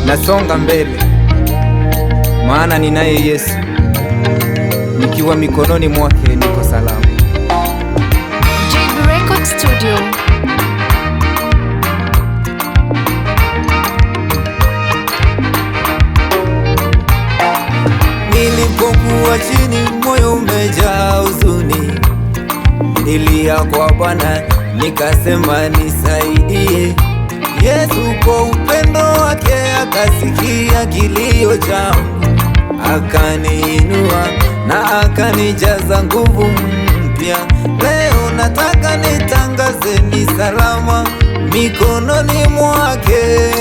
nasonga mbele, maana ninaye Yesu, nikiwa mikononi mwake niko salama. JB Record Studio. Nilipokuwa chini, moyo umejaa huzuni, nilia kwa Bwana nikasema nisaidie. Yesu kwa upendo wake akasikia kilio changu, akaniinua na akanijaza nguvu mpya. Leo nataka nitangaze ni salama mikononi mwake.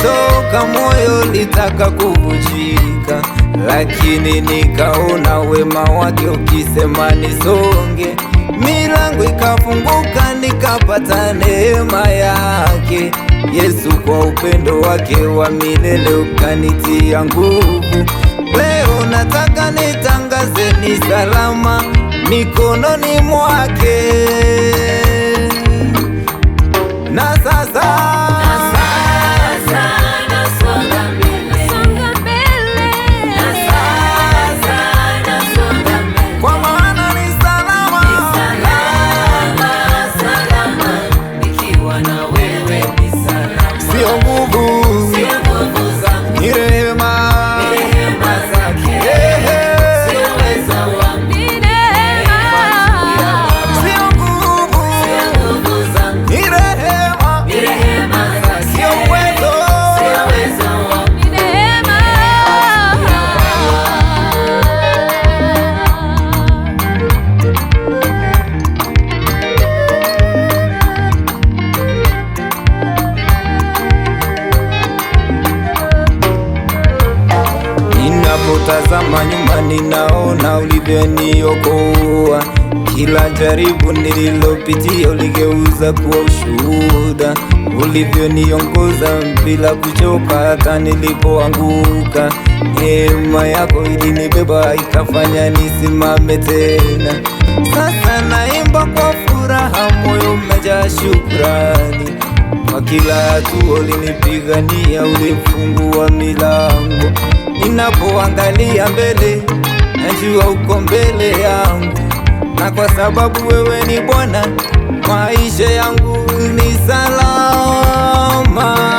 Toka moyo litaka kuvunjika, lakini nikaona wema wake ukisema nisonge. Milango ikafunguka, nikapata neema yake. Yesu kwa upendo wake wa milele ukanitia nguvu. Leo nataka nitangaze ni salama mikononi mwake. Na sasa ninapotazama nyuma, ninaona ulivyoniokoa. Kila jaribu nililopitia uligeuza kuwa ushuhuda, ulivyoniongoza bila kuchoka hata nilipoanguka. Neema yako ilinibeba ikafanya nisimame tena. Sasa naimba kwa furaha, moyo umejaa shukrani. Kwa kila hatua ulinipigania, ulifungua milango. Ninapoangalia mbele, najua uko mbele yangu, na kwa sababu wewe ni Bwana, maisha yangu ni salama.